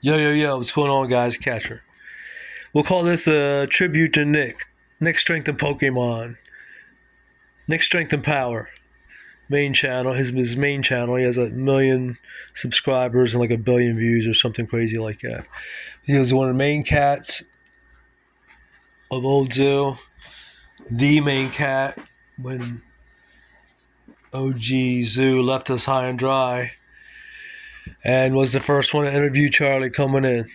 Yo, yo, yo, what's going on, guys? Catcher. We'll call this a tribute to Nick. Nick Strength and Pokemon. Nick Strength and Power. Main channel, his main channel. He has 1 million subscribers and like 1 billion views or something crazy like that. He was one of the main cats of Old Zoo. The main cat when OG Zoo left us high and dry. And was the first one to interview Charlie coming in.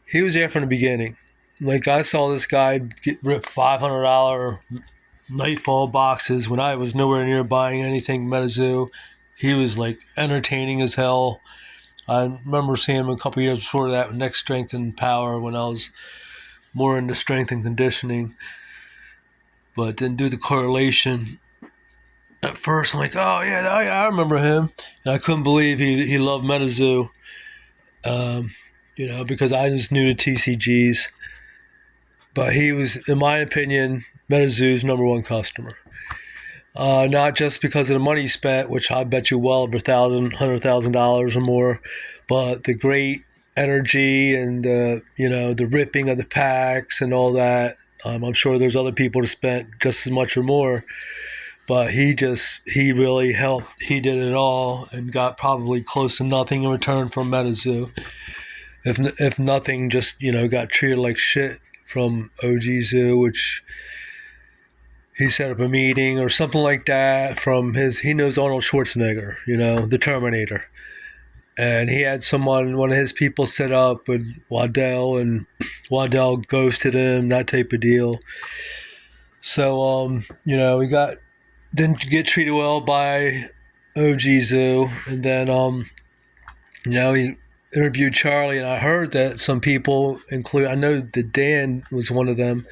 He was there from the beginning. Like I saw this guy get ripped $500 Nightfall boxes when I was nowhere near buying anything Metazoo. He was like entertaining as hell. I remember seeing him a couple years before that with Next Strength and Power when I was more into strength and conditioning, but didn't do the correlation. At first, I'm like, oh yeah, I remember him, and I couldn't believe he loved Metazoo. Because I just knew the TCGs. But he was, in my opinion, Metazoo's #1 customer. Not just because of the money spent, which I bet you well over $100,000 or more, but the great energy and the ripping of the packs and all that. I'm sure there's other people that spent just as much or more, but he really helped. He did it all and got probably close to nothing in return from Metazoo. If nothing, just got treated like shit from OG Zoo, which he set up a meeting or something like that from he knows Arnold Schwarzenegger, the Terminator. And he had one of his people set up with Waddell, and Waddell ghosted him, that type of deal. So, he didn't get treated well by OG Zoo. And then, he interviewed Charlie, and I heard that some people, I know that Dan was one of them,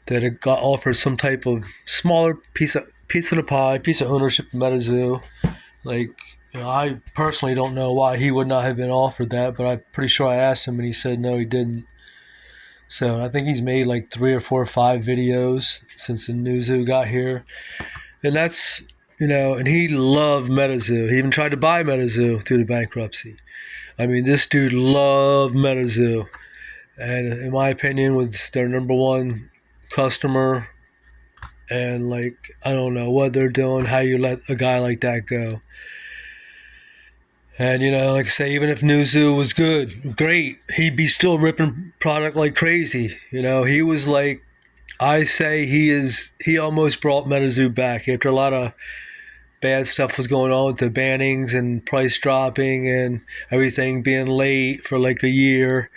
that it got offered some type of smaller piece of the pie, piece of ownership in Metazoo. I personally don't know why he would not have been offered that, but I'm pretty sure I asked him and he said no, he didn't. So I think he's made like 3 or 4 or 5 videos since the new zoo got here. And that's, and he loved Metazoo. He even tried to buy Metazoo through the bankruptcy. I mean, this dude loved Metazoo. And in my opinion, was their #1 customer. And I don't know what they're doing, how you let a guy like that go. And like I say, even if Nuzu was great, he'd be still ripping product like crazy. He was he almost brought Metazoo back after a lot of bad stuff was going on with the bannings and price dropping and everything being late for like a year.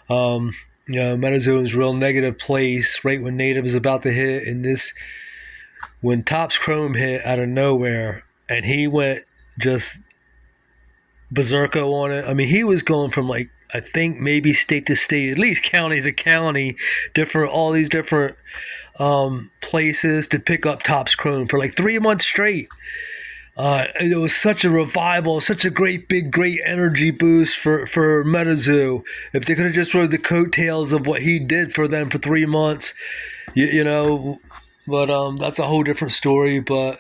Metazoo was a real negative place right when Native was about to hit, and when Topps Chrome hit out of nowhere, and he went just berserko on it. I mean, he was going from I think maybe state to state, at least county to county, all these different places to pick up Topps Chrome for 3 months straight. It was such a revival, such a great energy boost for Metazoo. If they could have just rode the coattails of what he did for them for 3 months, But that's a whole different story. But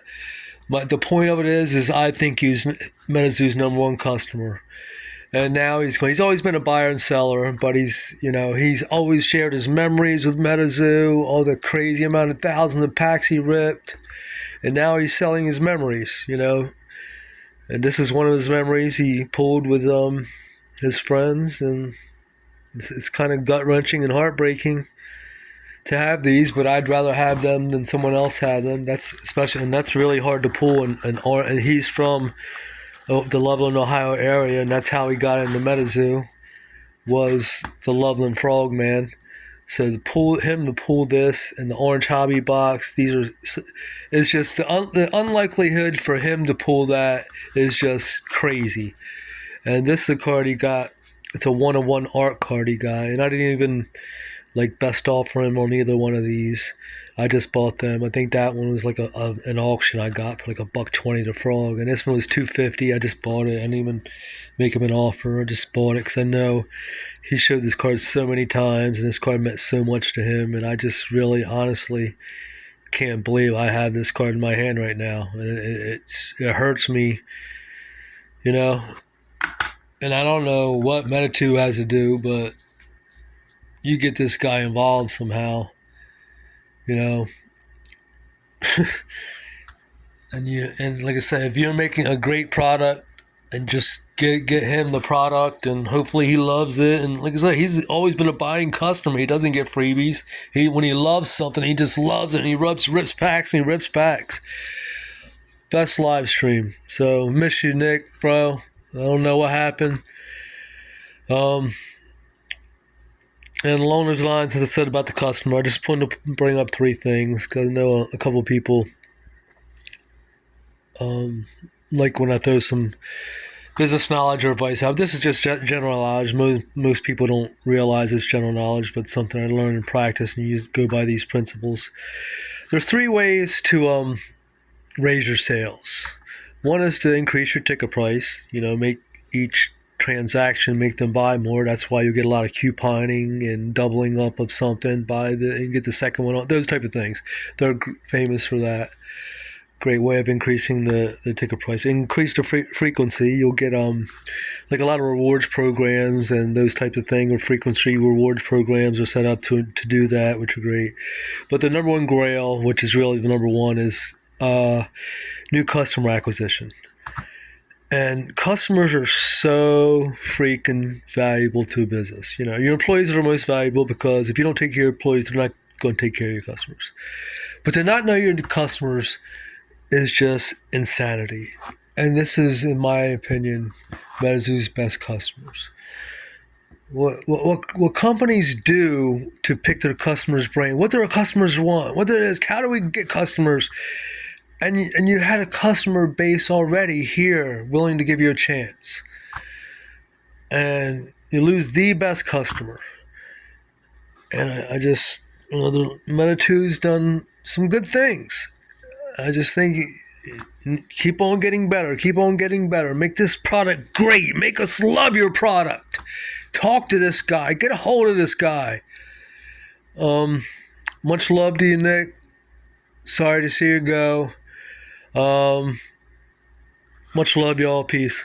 the point of it is I think he's Metazoo's #1 customer. And now he's always been a buyer and seller, but he's always shared his memories with Metazoo, all the crazy amount of thousands of packs he ripped. And now he's selling his memories, And this is one of his memories he pulled with his friends, and it's kind of gut-wrenching and heartbreaking to have these, but I'd rather have them than someone else have them. That's really hard to pull. And he's from the Loveland, Ohio area, and that's how he got into Metazoo, was the Loveland Frogman. So to pull this and the Orange Hobby box, it's just the unlikelihood for him to pull that is just crazy. And this is a card he got. It's a 1-of-1 art card he got, and I didn't even best offer him on either one of these. I just bought them. I think that one was an auction I got for $1.20 to Frog, and this one was $2.50. I just bought it. I didn't even make him an offer. I just bought it because I know he showed this card so many times, and this card meant so much to him, and I just really, honestly can't believe I have this card in my hand right now, and it hurts me, and I don't know what Meta2 has to do, but you get this guy involved somehow, you know. And like I said, if you're making a great product and just get him the product, and hopefully he loves it. And like I said, he's always been a buying customer. He doesn't get freebies. When he loves something, he just loves it, and he rips packs and he rips packs. Best live stream. So miss you, Nick, bro. I don't know what happened. And along those lines, as I said about the customer, I just wanted to bring up three things because I know a couple of people like when I throw some business knowledge or advice out. This is just general knowledge. Most people don't realize it's general knowledge, but something I learned in practice, and you go by these principles. There's three ways to raise your sales. One is to increase your ticket price. Make each transaction, make them buy more. That's why you get a lot of couponing and doubling up of something. And get the second one on. Those type of things. They're famous for that. Great way of increasing the ticket price. Increase the frequency. You'll get like a lot of rewards programs and those types of things, or frequency rewards programs are set up to do that, which are great. But the number one grail, which is really the number one, is new customer acquisition. And customers are so freaking valuable to a business. Your employees are the most valuable, because if you don't take care of your employees, they're not going to take care of your customers. But to not know your customers is just insanity. And this is, in my opinion, Metazoo's best customers. What companies do to pick their customers' brain, what do our customers want, what it is, how do we get customers? And you had a customer base already here willing to give you a chance. And you lose the best customer. And I just, the Meta2's done some good things. I just think keep on getting better. Keep on getting better. Make this product great. Make us love your product. Talk to this guy. Get a hold of this guy. Much love to you, Nick. Sorry to see you go. Much love, y'all. Peace.